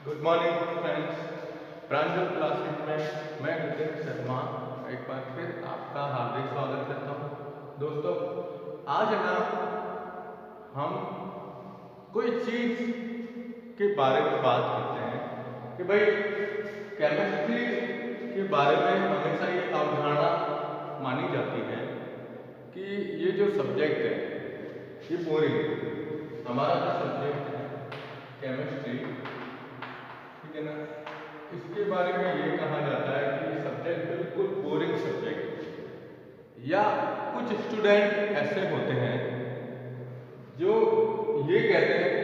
Good morning friends. Pranjal classes में मैं नितिन शर्मा एक बार फिर आपका हार्दिक स्वागत करता हूँ। दोस्तों, आज है ना हम कोई चीज़ के बारे में बात करते हैं कि भाई केमिस्ट्री के बारे में हमेशा ये अवधारणा मानी जाती है कि ये जो सब्जेक्ट है ये बोरिंग है। हमारा जो सब्जेक्ट है केमिस्ट्री, ठीक है ना, इसके बारे में ये कहा जाता है कि ये सब्जेक्ट बिल्कुल बोरिंग सब्जेक्ट है। या कुछ स्टूडेंट ऐसे होते हैं जो ये कहते हैं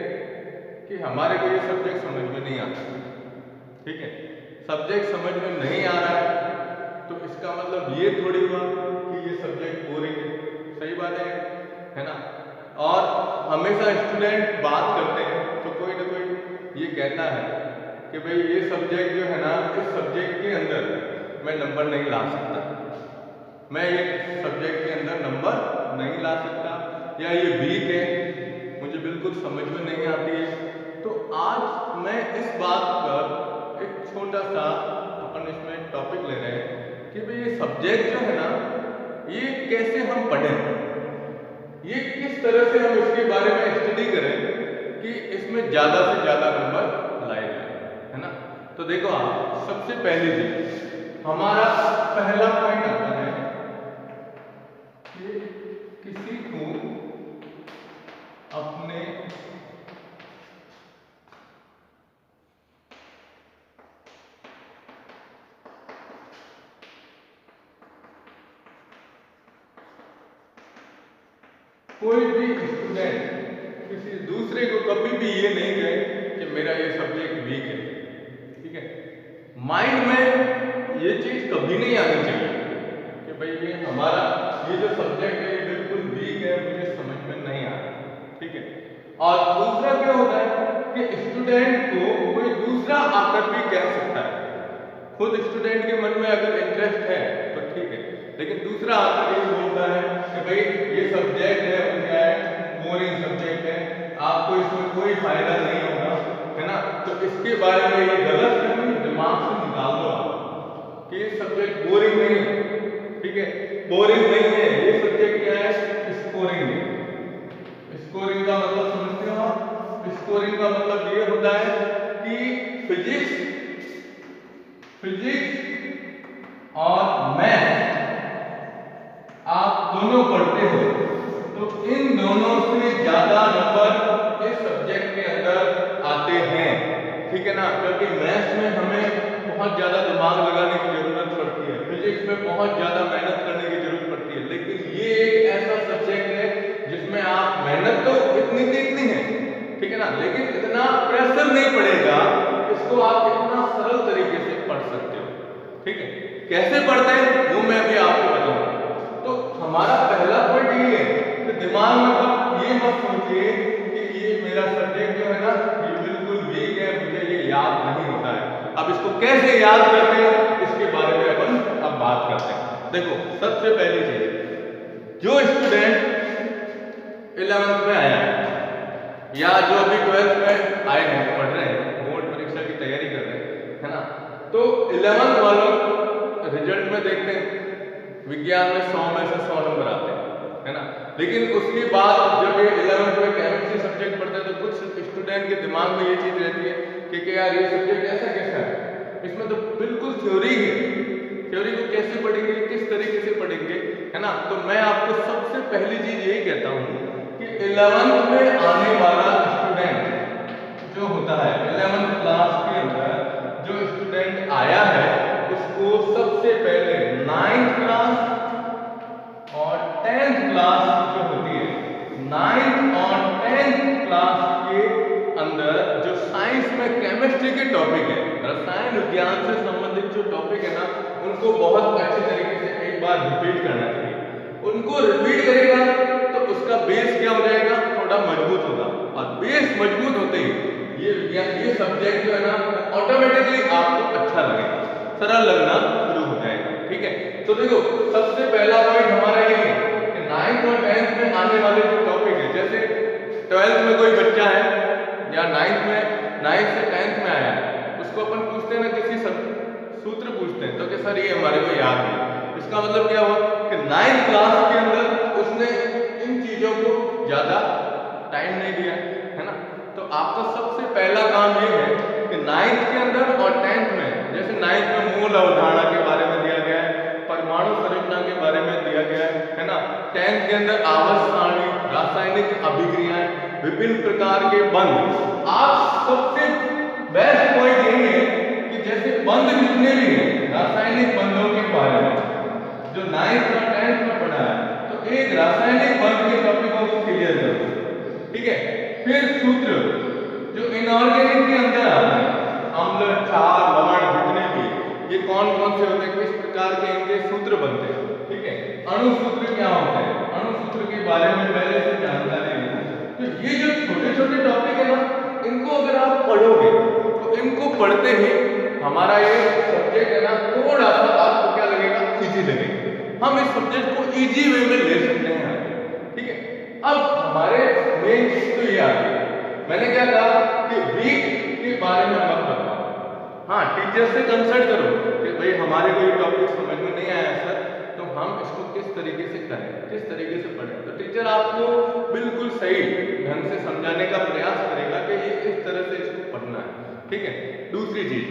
कि हमारे को ये सब्जेक्ट समझ में नहीं आता। ठीक है, सब्जेक्ट समझ में नहीं आ रहा है तो इसका मतलब ये थोड़ी हुआ कि ये सब्जेक्ट बोरिंग है। सही बात है ना। और हमेशा स्टूडेंट बात करते हैं तो कोई ना कोई ये कहता है कि भाई ये सब्जेक्ट जो है ना, इस सब्जेक्ट के अंदर मैं नंबर नहीं ला सकता, मैं ये सब्जेक्ट के अंदर नंबर नहीं ला सकता, या ये वीक है, मुझे बिल्कुल समझ में नहीं आती है। तो आज मैं इस बात पर एक छोटा सा अपन इसमें टॉपिक ले रहे हैं कि भाई ये सब्जेक्ट जो है ना, ये कैसे हम पढ़ें, ये किस तरह से हम इसके बारे में स्टडी करें कि इसमें ज़्यादा से ज़्यादा नंबर लाए जाए, है ना। तो देखो, आप सबसे पहली चीज हमारा पहला पॉइंट आता है कि किसी को अपने कोई भी स्टूडेंट किसी दूसरे को कभी भी ये नहीं कहे कि मेरा ये सब्जेक्ट वीक है। ठीक है, माइंड में ये चीज कभी नहीं आनी चाहिए कि भाई ये हमारा ये जो सब्जेक्ट है ये बिल्कुल वीक है, मुझे समझ में नहीं आ रहा। ठीक है, और दूसरा क्या होता है कि स्टूडेंट को कोई दूसरा आकर भी कह सकता है। खुद स्टूडेंट के मन में अगर इंटरेस्ट है तो ठीक है, लेकिन दूसरा आकर ये बोलता है कि भाई ये सब्जेक्ट है, वो क्या है, बोरिंग सब्जेक्ट है, आपको इसमें कोई फायदा नहीं होगा, है ना। तो इसके बारे में ये गलत फहमी दिमाग से निकाल दो आप कि ये सब्जेक्ट बोरिंग नहीं है। ठीक है, बोरिंग नहीं है, ये सब्जेक्ट क्या है, स्कोरिंग है। स्कोरिंग का मतलब समझते हो आप? स्कोरिंग का मतलब ये होता है कि फिजिक्स और मैथ आप दोनों पढ़ते हो तो इन दोनों से ज्यादा नंबर इस सब्जेक्ट के अंदर आते हैं। ठीक है ना, क्योंकि मैथ्स में हमें बहुत ज्यादा दिमाग लगाने की जरूरत पड़ती है, फिजिक्स में बहुत ज्यादा मेहनत करने की जरूरत पड़ती है, लेकिन ये एक ऐसा सब्जेक्ट है जिसमें आप मेहनत तो इतनी है, ठीक है ना, लेकिन इतना प्रेशर नहीं पड़ेगा, इसको आप इतना सरल तरीके से पढ़ सकते हो। ठीक है, कैसे पढ़ते हैं वो मैं भी आपको बताऊंगा। तो हमारा पहला पॉइंट ये है कि दिमाग में आप ये मत सोचिए कि ये मेरा सब्जेक्ट जो है ना ये बिल्कुल वीक है, मुझे ये याद नहीं होता है। अब इसको कैसे याद करते हैं इसके बारे में अपन अब बात करते हैं। देखो, सबसे पहली चीज, जो स्टूडेंट 11th में आया है या जो अभी 12th में आए हैं, पढ़ रहे हैं, बोर्ड परीक्षा की तैयारी कर रहे हैं, है ना, तो 11th वालों रिजल्ट में देखते हैं विज्ञान में 100 में से 100 नंबर आते हैं, है ना। लेकिन उसके बाद जब ये 11th में केमिस्ट्री सब्जेक्ट पढ़ते हैं तो कुछ स्टूडेंट के दिमाग में ये चीज रहती है कि यार ये सब्जेक्ट ऐसा कैसा है, इसमें तो बिल्कुल थ्योरी है, थ्योरी को कैसे पढ़ेंगे, किस तरीके से पढ़ेंगे, है ना। तो मैं आपको सबसे पहली चीज यही कहता हूँ कि 11th में आने वाला स्टूडेंट जो होता है, 11th क्लास के अंदर जो स्टूडेंट आया है उसको सबसे पहले 9th क्लास और 10th क्लास जो होती है, 9th और 10th क्लास के अंदर जो साइंस में केमिस्ट्री के टॉपिक है, रसायन विज्ञान से संबंधित जो टॉपिक है ना, उनको बहुत अच्छे तरीके से एक बार रिपीट करना चाहिए। उनको रिपीट करेगा तो उसका बेस क्या हो जाएगा, थोड़ा मजबूत होगा, और बेस मजबूत होते ही ये विज्ञान ये सब्जेक्ट जो है ना ऑटोमेटिकली आपको अच्छा लगेगा, सरल लगना शुरू हो जाएगा। ठीक है, तो देखो सबसे पहला पॉइंट हमारा ये है कि 9th और 10th में आने वाले जो टॉपिक है, जैसे 12th में कोई बच्चा है या 9th से 10th में आया है इसको अपन पूछते हैं ना, किसी सूत्र पूछते हैं तो कि सर ये हमारे को याद है, इसका मतलब क्या हुआ कि 9th क्लास के अंदर उसने इन चीजों को ज्यादा टाइम नहीं दिया, है ना। तो आपका सबसे पहला काम ये है कि 9th के अंदर और 10th में, जैसे 9th में मूल अवधारणा के बारे में दिया गया है, परमाणु संरचना के बारे में दिया गया है ना। 10th के अंदर आवर्त सारणी, रासायनिक अभिक्रियाएं, विभिन्न प्रकार के बंध। आप सबसे बेस्ट पॉइंट यही है कि जैसे बंध जितने भी हैं, रासायनिक बंधों के बारे में जो 9th और 10th में पढ़ा है, तो एक रासायनिक बंध के टॉपिकों को क्लियर करो, ठीक है। फिर सूत्र जो इनऑर्गेनिक के अंदर आते हैं, अम्ल, क्षार, लवण जितने भी, ये कौन कौन से होते हैं, किस प्रकार के इनके सूत्र बनते हैं, ठीक है। अणु सूत्र क्या होते हैं, अणु सूत्र के बारे में पहले से जानकारी है। तो ये जो छोटे छोटे टॉपिक है ना, इनको अगर आप पढ़ोगे तो इनको पढ़ते ही हमारा ये सब्जेक्ट है ना थोड़ा सा आपको क्या लगेगा, इजी लगेगा। हम इस सब्जेक्ट को इजी वे में ले सकते हैं, ठीक है। अब हमारे मेन चीज तो ये आ गई, मैंने क्या कहा कि वीक के बारे में मत बताओ, हाँ टीचर से कंसल्ट करो कि भाई हमारे को ये टॉपिक समझ में नहीं आया सर, तो हम इसको किस तरीके से करें, किस तरीके से पढ़ें। तो टीचर आपको बिल्कुल सही ढंग से समझाने का प्रयास करेगा कि ये इस तरह से इसको पढ़ना है, ठीक है। दूसरी चीज,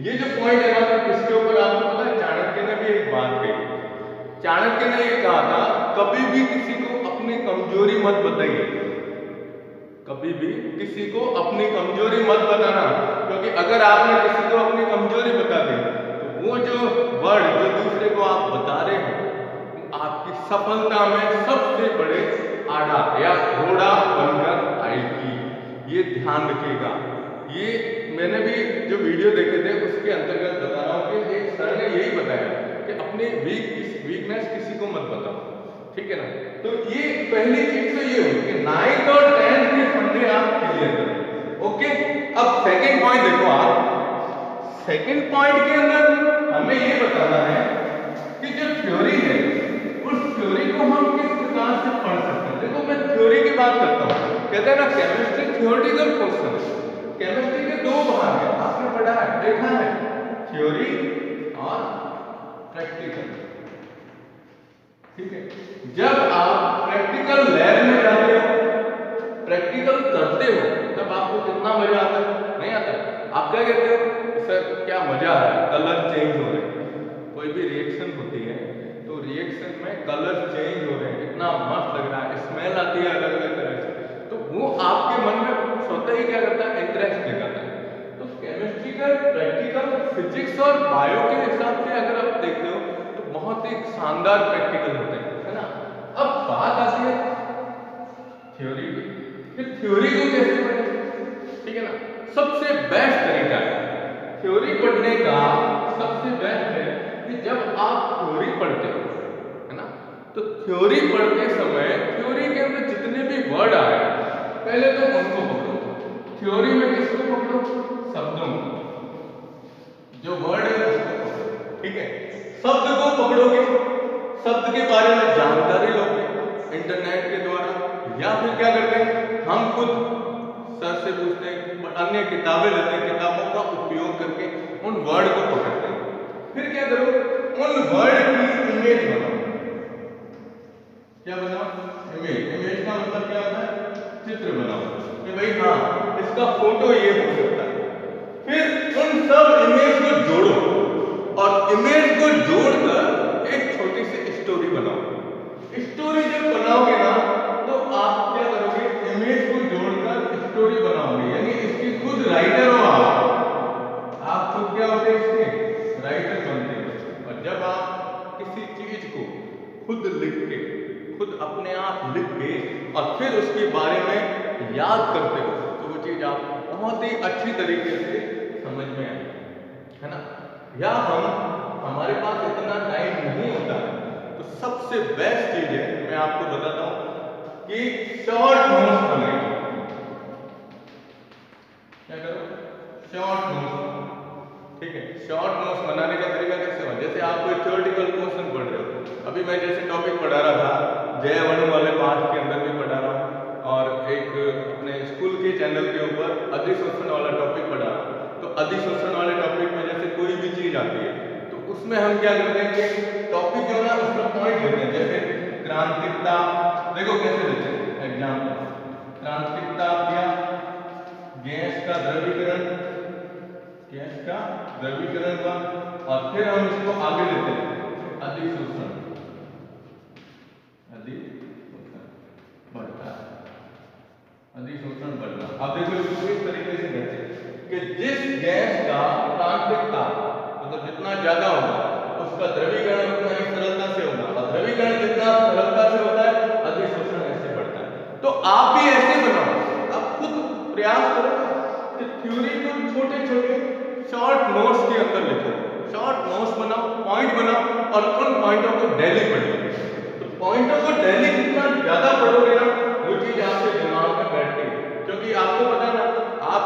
ये जो पॉइंट है ना, इसके ऊपर आपको पता है चाणक्य ने भी एक बात कही। चाणक्य ने ये कहा था, कभी भी किसी को अपनी कमजोरी मत बताइए, कभी भी किसी को अपनी कमजोरी मत बताना, क्योंकि अगर आपने किसी को अपनी कमजोरी बता दी तो वो जो वर्ड जो दूसरे को आप बता रहे हो, आपकी सफलता में सबसे बड़े आड़ा या घोड़ा बनकर आएगी। ये ध्यान रखिएगा। ये मैंने भी जो वीडियो देखे थे उसके अंतर्गत बता रहा हूँ कि एक सर ने यही बताया कि अपनी वीकनेस किसी को मत बताओ, ठीक है ना। तो ये पहली चीज तो ये हुई कि 9th और 10th के फंडे आप क्लियर करें, ओके। अब सेकंड पॉइंट देखो आप, सेकंड पॉइंट के अंदर हमें ये बताना है कि जो थ्योरी है उस थ्योरी को हम किस प्रकार से पढ़ सकते हैं। देखो मैं थ्योरी की बात करता हूँ, कहते हैं ना केमिस्ट्री थ्योरेटिकल क्वेश्चन, केमिस्ट्री के दो भाग है, आपने पढ़ा है, देखा है, थ्योरी और प्रैक्टिकल, ठीक है। जब आप प्रैक्टिकल लैब में जाते हो, प्रैक्टिकल करते हो, तब आपको कितना मजा आता है, नहीं आता। आप क्या कहते हो, सर क्या मजा आ रहा है, कलर चेंज हो रहे हैं, कोई भी रिएक्शन होती है तो रिएक्शन में कलर चेंज हो रहे हैं, इतना मस्त लग रहा है, स्मेल आती है अलग अलग तरह से, तो वो आपके मन में स्वतः ही क्या करता है, इंटरेस्ट दिखाता है। तो केमिस्ट्री का प्रैक्टिकल फिजिक्स और बायो के हिसाब से अगर आप देखते हो तो बहुत ही शानदार प्रैक्टिकल होते हैं, है ना। अब बात आती है थ्योरी की, कि थ्योरी को कैसे पढ़ें, ठीक है ना। सबसे बेस्ट तरीका है थ्योरी पढ़ने का, सबसे बेस्ट है कि जब आप थ्योरी पढ़ते हो, है ना, तो थ्योरी पढ़ते समय थ्योरी के अंदर जितने भी वर्ड आ रहे हैं पहले तो उनको पकड़ो। थ्योरी में किसको पकड़ो, शब्दों को, जो वर्ड है उसको पकड़ो, ठीक है। शब्द को पकड़ोगे, शब्द के बारे में जानकारी लोगे इंटरनेट के द्वारा, या फिर क्या करते हैं हम खुद सर से पूछते हैं, अन्य किताबें लेते हैं, किताबों का उपयोग करके उन वर्ड को पकड़ते हैं। फिर क्या करो, उन वर्ड की इमेज बनाओ। क्या बनाओ, इमेज। इमेज का मतलब क्या होता है, चित्र बनाओ कि भाई हाँ इसका फोटो ये हो सकता है। फिर उन सब इमेज को जोड़ो और इमेज को जोड़कर एक छोटी सी स्टोरी बनाओ। स्टोरी जब बनाओगे ना तो आप क्या करोगे, इमेज को जोड़कर स्टोरी बनाओगे, यानी इसकी खुद राइटर हो आप खुद क्या होते हैं, इसके राइटर बनते हैं। और जब आप किसी चीज को खुद लिख के, खुद अपने आप लिख के और फिर उसके बारे में याद करते हो तो वो चीज आप बहुत ही अच्छी तरीके से समझ में आए, है ना। या हमारे पास इतना टाइम नहीं होता है तो सबसे बेस्ट चीज है, मैं आपको बताता हूं कि शॉर्ट नोट्स बनाइए। क्या करो, शॉर्ट नोट्स, ठीक है। शॉर्ट नोट्स बनाने का तरीका कैसे हो, जैसे आप कोई थ्योरेटिकल क्वेश्चन पढ़ रहे हो, अभी मैं जैसे टॉपिक पढ़ा रहा था जय अणु वाले पाठ के अंदर भी पढ़ा रहा हूँ और एक अपने स्कूल के चैनल के ऊपर अधिशोषण वाला टॉपिक पढ़ा रहा हूँ। तो अधिशोषण वाले टॉपिक में जैसे कोई भी चीज आती है तो उसमें हम क्या करते हैं कि टॉपिक जो है ना उसका पॉइंट लेते हैं। जैसे क्रांतिकता, देखो कैसे लेते हैं एग्जाम्पल, क्रांतिकता या गैस का द्रवीकरण, गैस का द्रवीकरण का, और फिर हम इसको आगे लेते हैं अधिशोषण, अधिशोषण बढ़ता है, अधिशोषण बढ़ना। अब देखो इसको इस तरीके से कहते हैं कि जिस गैस का क्रांतिकता मतलब जितना ज्यादा होगा उसका द्रवीकरण उतना ही सरलता से होगा, और द्रवीकरण जितना सरलता से होता है अधिशोषण ऐसे बढ़ता है। तो आप भी ऐसे बनाओ, आप खुद प्रयास करो कि थ्योरी को छोटे छोटे शॉर्ट नोट्स के अंदर लिखो, शॉर्ट नोट्स बनाओ, पॉइंट बनाओ और उन पॉइंटों को डेली पढ़ो। तो पॉइंटों को डेली जितना ज्यादा पढ़ोगे ना वो चीज आपके दिमाग में बैठती है। क्योंकि आपको पता है ना, आप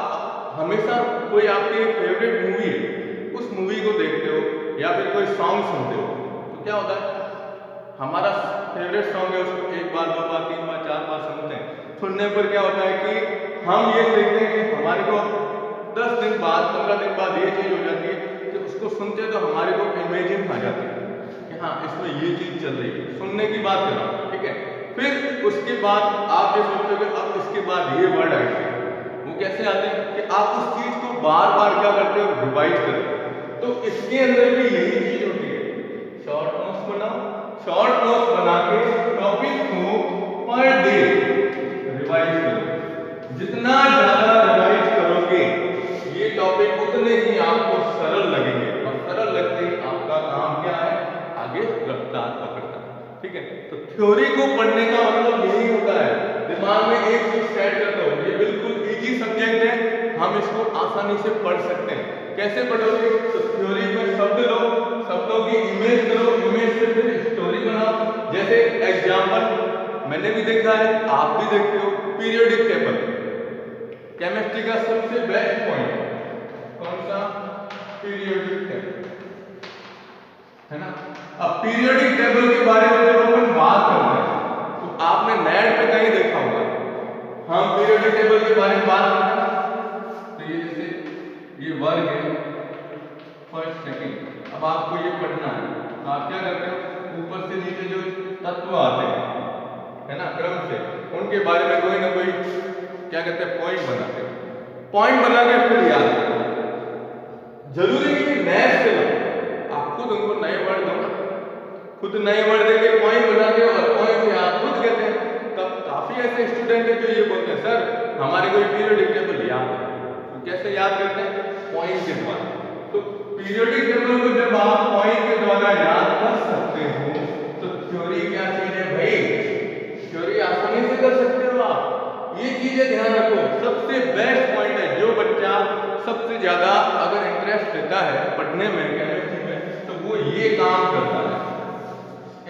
हमेशा कोई आपकी फेवरेट मूवी है उस मूवी को देखते हो या फिर कोई सॉन्ग सुनते हो तो क्या होता है, हमारा फेवरेट सॉन्ग है उसको एक बार, दो बार, तीन बार, चार बार सुनते हैं। सुनने पर क्या होता है कि हम ये देखते हैं कि हमारे को 10 दिन बाद, 15 दिन बाद ये चीज हो जाती है कि उसको सुनते तो हमारे को इमेजिन आ जाती है कि हाँ इसमें ये चीज चल रही है। सुनने की बात कर रहा हूं, ठीक है। फिर उसके बाद आप ये सोचते हो कि अब इसके बाद ये वर्ड आएंगे, वो कैसे आते हैं कि आप उस चीज को बार बार क्या करते हो, रिवाइज करते हो। तो इसके अंदर भी यही चीज होती है, शॉर्ट नोट्स बनाओ, शॉर्ट नोट्स बना के टॉपिक को पर डे रिवाइज करो। जितना ज्यादा रिवाइज करोगे ये टॉपिक उतने ही आपको सरल लगेंगे, और सरल लगते ही आपका काम क्या है, आगे रफ्तार पकड़ता है, ठीक है। तो थ्योरी को पढ़ने का मतलब यही होता है, दिमाग में एक चीज सेट कर दो, ये बिल्कुल इजी सब्जेक्ट है, हम इसको आसानी से पढ़ सकते हैं। कैसे पढ़ोगे, तो थ्योरी में शब्द लो, शब्दों की इमेज करो, इमेज से फिर स्टोरी बनाओ। जैसे एग्जाम्पल मैंने भी देखा है, आप भी देखते हो, पीरियोडिक टेबल केमिस्ट्री का सबसे बेस्ट पॉइंट कौन सा, पीरियोडिक टेबल, है ना। अब पीरियोडिक टेबल के बारे में जब अपन बात करते हैं तो आपने नेट पे कहीं देखा होगा, हम पीरियोडिक टेबल के बारे में बात करते हैं तो ये जैसे ये वर्ग है, फर्स्ट सेकंड। अब आपको ये पढ़ना है तो आप क्या करते हो, ऊपर से नीचे जो तत्व आते हैं, है ना, क्रम से, उनके बारे में कोई ना कोई क्या कहते हैं, पॉइंट बनाते हैं। पॉइंट बना के फिर याद करो। जरूरी नहीं कि मैथ से लो, आप खुद उनको नए वर्ड दो ना, खुद नए वर्ड देके पॉइंट बना के और पॉइंट से आप खुद कहते हैं। तब काफी ऐसे स्टूडेंट हैं जो ये बोलते हैं सर हमारे को पीरियोडिक टेबल याद है। तो कैसे याद करते हैं, पॉइंट के द्वारा। तो पीरियोडिक टेबल को जब आप पॉइंट के द्वारा याद कर सकते हो तो थ्योरी क्या चीज है भाई, थ्योरी आसानी से कर सकते हो आप। ये चीजें ध्यान रखो, सबसे बेस्ट पॉइंट है। जो बच्चा सबसे ज्यादा अगर इंटरेस्ट लेता है पढ़ने में, केमिस्ट्री में, तो वो ये काम करता है,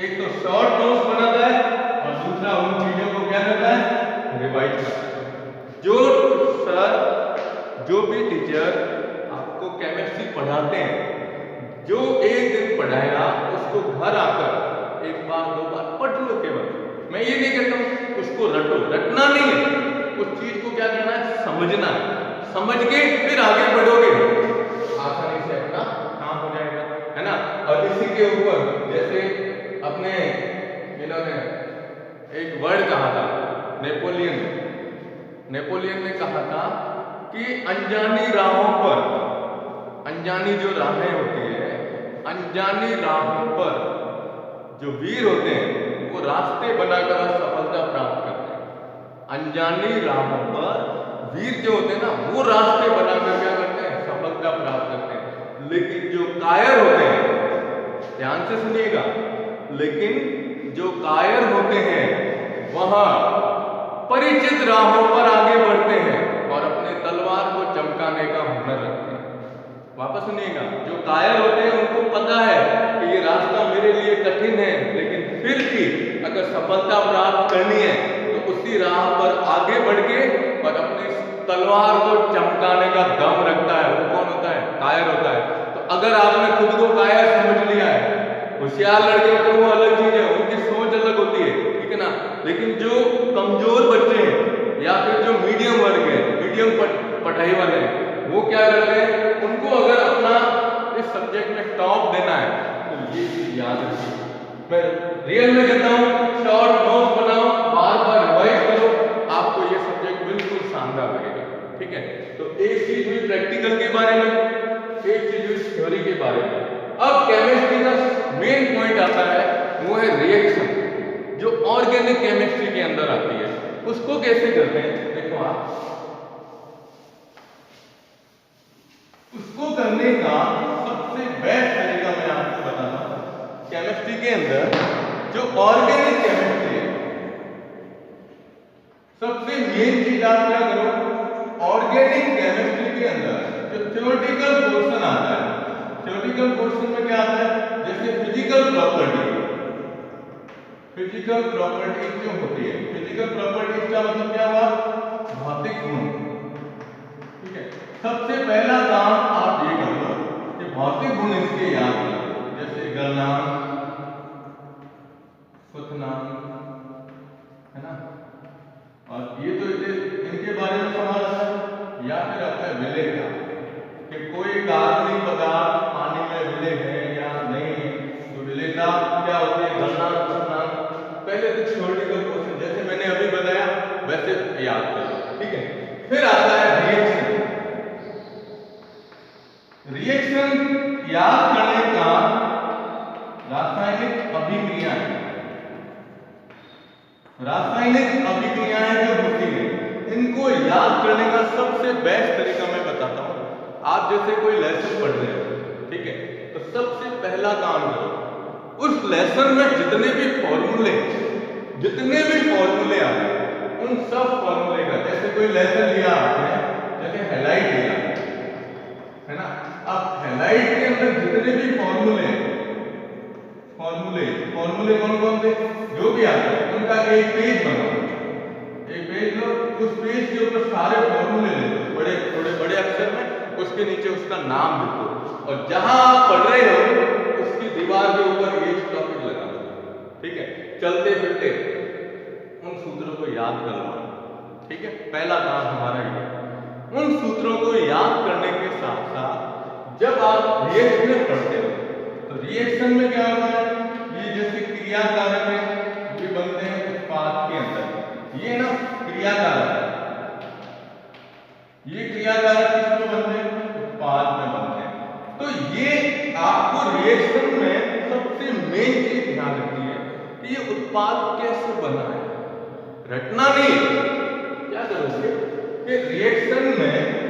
एक तो शॉर्ट नोट्स बनाता है और दूसरा उन चीजों को क्या करता है, रिवाइज करता है। जो सर, जो भी टीचर आपको केमिस्ट्री पढ़ाते हैं, जो एक दिन पढ़ाएगा उसको घर आकर एक बार, दो बार पढ़ लो केवल। मैं ये नहीं कहता हूँ उसको रटो, रटना नहीं है, उस चीज को क्या करना है, समझना है। समझ के फिर आगे बढ़ोगे आसानी से अपना काम हो जाएगा, है ना। और इसी के ऊपर जैसे अपने इन्होंने एक वर्ड कहा था, नेपोलियन ने कहा था कि अनजानी राहों पर, अनजानी जो राहें होती है, अनजानी राहों पर जो वीर होते हैं वो रास्ते बनाकर सफलता प्राप्त करते हैं। अनजानी राहों पर वीर जो होते हैं ना, वो रास्ते बनाकर क्या करते हैं, सफलता प्राप्त करते हैं। लेकिन जो कायर होते हैं, ध्यान से सुनिएगा, लेकिन जो कायर होते हैं वहां परिचित राहों पर आगे बढ़ते हैं और अपने तलवार को चमकाने का हुनर रखते हैं। वापस सुनिएगा, जो कायर होते हैं उनको पता है कि ये रास्ता मेरे लिए कठिन है, लेकिन फिर भी अगर सफलता प्राप्त करनी है तो उसी राह पर आगे बढ़ के और अपने तलवार को चमकाने का दम रखता है। वो कौन होता है, कायर होता है। तो अगर आपने खुद को कायर समझ लिया है, होशियार लड़के तो वो अलग चीज है, उनकी सोच अलग होती है, ठीक है ना। लेकिन जो कमजोर बच्चे हैं या फिर जो मीडियम वर्ग है, मीडियम पढ़ाई वाले हैं, वो क्या करते हैं, उनको अगर अपना इस सब्जेक्ट में टॉप देना है तो ये चीज याद रखिए। मैं रियल में कहता हूँ, शॉर्ट नोट्स बनाओ, बार बार रिवाइज करो, आपको ये सब्जेक्ट बिल्कुल शानदार लगेगा। ठीक है, तो एक चीज हुई प्रैक्टिकल के बारे में, एक चीज हुई थ्योरी के बारे में। अब केमिस्ट्री का मेन पॉइंट आता है, वो है रिएक्शन, जो ऑर्गेनिक केमिस्ट्री के अंदर आती है। उसको कैसे करते हैं, देखो आप, उसको करने का सबसे बेस्ट तरीका मैं आपको बताता हूं। केमिस्ट्री के अंदर जो ऑर्गेनिक केमिस्ट्री है, सबसे मेन चीज आप क्या करो, ऑर्गेनिक केमिस्ट्री के अंदर जो थ्योरेटिकल पोर्शन आता है, थ्योरेटिकल पोर्शन में क्या आता है, जैसे फिजिकल प्रॉपर्टी, फिजिकल प्रॉपर्टी जो होती है, फिजिकल प्रॉपर्टी का मतलब क्या हुआ, भौतिक गुण। ठीक है, सबसे पहला काम आप ये कर लो कि भौतिक गुण इसके याद करो, जैसे गलनांक, क्वथनांक, है ना, और ये तो इनके बारे में सवाल आता है। या फिर आता है विलेय का, कि कोई कार्बनिक पदार्थ पानी में विलेय है या नहीं है, तो विलेयता क्या होती है, गलनांक, क्वथनांक। पहले तो थ्योरेटिकल क्वेश्चन जैसे मैंने अभी बताया वैसे याद करो। ठीक है, फिर आता है रिएक्शन। रिएक्शन याद करने का रासायनिक अभिक्रियाएं, रासायनिक अभिक्रियाएं जो होती है, इनको याद करने का सबसे बेस्ट तरीका मैं बताता हूं। आप जैसे कोई लेसन पढ़ रहे हो, ठीक है, तो सबसे पहला काम करो, उस लेसन में जितने भी फॉर्मूले आए, उन सब फॉर्मूले का, जैसे कोई लेसन लिया आपने, जैसे हैलाइड लिया, है ना, अब हैलाइड के अंदर जितने भी फॉर्मूले कौन कौन से जो भी आते हैं, उनका एक पेज बनाओ, एक पेज लो, उस पेज के ऊपर सारे फॉर्मूले ले लो, बड़े थोड़े बड़े अक्षर में, उसके नीचे उसका नाम लिखो, और जहां आप पढ़ रहे हो उसकी दीवार के ऊपर ये टॉपिक लगा दो। ठीक है, चलते फिरते उन सूत्रों को याद कर लो। ठीक है, पहला काम हमारा ये, उन सूत्रों को याद करने के साथ साथ जब आप रिएक्शन पढ़ते हो तो रिएक्शन में क्या होता है, ये जैसे क्रिया कारक है भी बनते हैं उत्पाद के अंदर, ये ना क्रिया कारक, ये क्रिया कारक किसमें बनते हैं, उत्पाद में बनते हैं। तो ये आपको रिएक्शन में सबसे मेन चीज ध्यान रखनी है कि ये उत्पाद कैसे बना है, रटना नहीं। क्या करोगे कि रिएक्शन में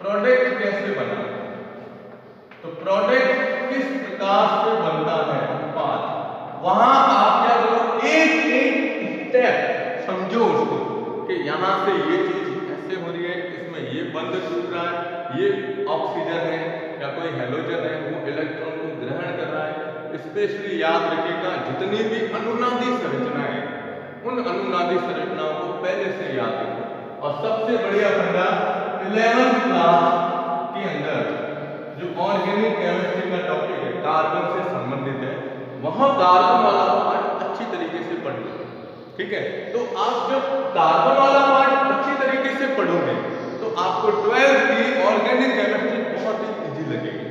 प्रोडक्ट कैसे बना, तो प्रोडक्ट किस प्रकार से बनता है उत्पाद, वहां आप क्या करो, एक एक स्टेप समझो उसको, कि यहां से ये चीज ऐसे हो रही है, इसमें ये बंध टूट रहा है, ये ऑक्सीजन है या कोई हेलोजन है, वो इलेक्ट्रॉन को ग्रहण कर रहा है। स्पेशली याद रखिएगा, जितनी भी अनुनादी संरचनाएं हैं, उन अनुनादी संरचनाओं को पहले से याद रखो। और सबसे बढ़िया फंडा 11th क्लास के अंदर जो ऑर्गेनिक केमिस्ट्री का टॉपिक है, कार्बन से संबंधित है, वहां कार्बन वाला पार्ट अच्छी तरीके से पढ़ लो। ठीक है, तो आप जब कार्बन वाला पार्ट अच्छी तरीके से पढ़ोगे तो आपको 12th की ऑर्गेनिक केमिस्ट्री बहुत ही इजी लगेगी।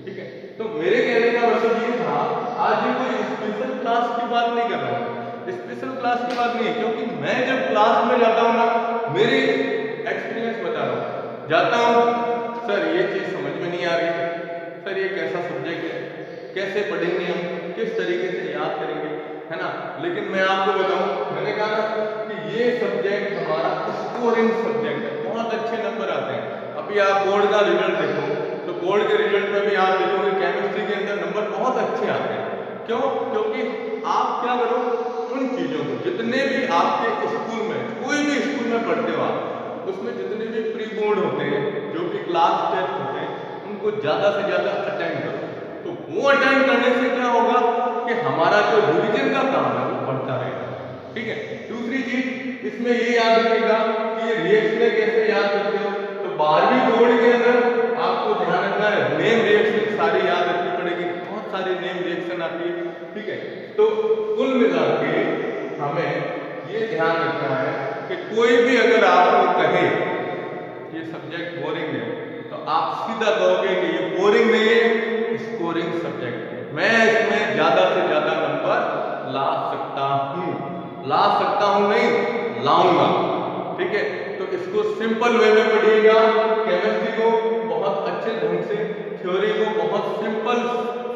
ठीक है, तो मेरे कहने का मतलब ये था, आज ये कोई स्पेशल क्लास की बात नहीं कर रहा हूँ, स्पेशल क्लास की बात नहीं है, क्योंकि मैं जब क्लास में जाता हूँ ना, मेरी एक्सपीरियंस बता रहा हूँ, जाता हूँ सर ये चीज समझ में नहीं आ रही, सर ये कैसा सब्जेक्ट है, कैसे पढ़ेंगे हम, किस तरीके से याद करेंगे, है ना। लेकिन मैं आपको बताऊं, मैंने कहा कि ये सब्जेक्ट हमारा स्कोरिंग सब्जेक्ट है, बहुत अच्छे नंबर आते हैं। अभी आप बोर्ड का रिजल्ट देखो तो बोर्ड के रिजल्ट में भी आप देखोगे केमिस्ट्री के अंदर नंबर बहुत अच्छे आते हैं। क्यों? क्योंकि आप क्या करो, उन चीजों को, जितने भी आपके स्कूल में, कोई भी स्कूल में पढ़ते हो आप, उसमें जितने भी प्री बोर्ड होते हैं, जो भी क्लास टेस्ट होते हैं, उनको ज्यादा से ज्यादा अटेंड करो। तो वो अटेंड करने से क्या होगा कि हमारा जो रिवीजन का काम है वो बढ़ता रहेगा। ठीक है, दूसरी चीज इसमें ये याद रखिएगा कि ये रिएक्शन कैसे याद करते हो, तो 12वीं बोर्ड के अंदर आपको ध्यान रखना है, नेम रिएक्शन सारी याद रखनी पड़ेगी, बहुत सारी नेम रिएक्शन आती है। ठीक है, तो कुल मिला के हमें ये ध्यान रखना है कि कोई भी अगर आपको कहे सब्जेक्ट बोरिंग है, तो आप सीधा कहोगे कि ये बोरिंग नहीं है, स्कोरिंग सब्जेक्ट है, मैं इसमें ज़्यादा से ज़्यादा नंबर ला सकता हूँ। ला सकता हूँ नहीं, लाऊंगा। ठीक है, तो इसको सिंपल वे में पढ़िएगा। केमिस्ट्री को बहुत अच्छे ढंग से, थ्योरी को बहुत सिंपल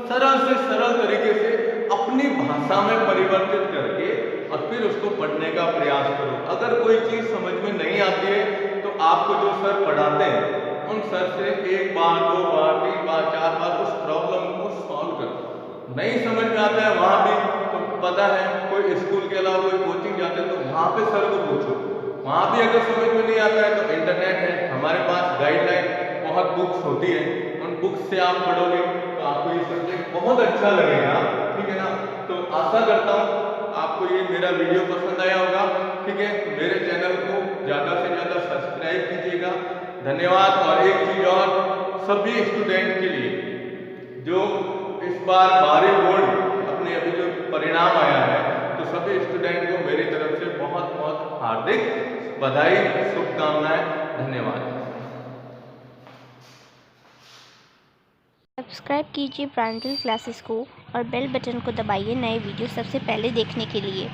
सरल से सरल तरीके से अपनी भाषा में परिवर्तित करके और फिर उसको पढ़ने का प्रयास करो। अगर कोई चीज़ समझ में नहीं आती है तो आपको जो सर पढ़ाते हैं उन सर से 1 बार 2 बार 3 बार 4 बार उस प्रॉब्लम को सॉल्व करो। नहीं समझ में आता है वहाँ भी तो पता है, कोई स्कूल के अलावा कोई कोचिंग जाते हैं तो वहाँ पे सर को पूछो। वहाँ भी अगर समझ में नहीं आता है तो इंटरनेट है, हमारे पास गाइडलाइन बहुत बुक्स होती है, उन बुक्स से आप पढ़ोगे तो आपको ये सब्जेक्ट बहुत अच्छा लगेगा। ठीक है ना, तो आशा करता हूँ आपको ये मेरा वीडियो पसंद आया होगा। ठीक है, मेरे चैनल को ज़्यादा से ज़्यादा सब्सक्राइब कीजिएगा। धन्यवाद। और एक चीज़ और, सभी स्टूडेंट के लिए जो इस बार 12वीं बोर्ड अपने अभी जो परिणाम आया है, तो सभी स्टूडेंट को मेरी तरफ से बहुत बहुत हार्दिक बधाई, शुभकामनाएं। धन्यवाद। सब्सक्राइब कीजिए प्रांजल क्लासेस को और बेल बटन को दबाइए नए वीडियो सबसे पहले देखने के लिए।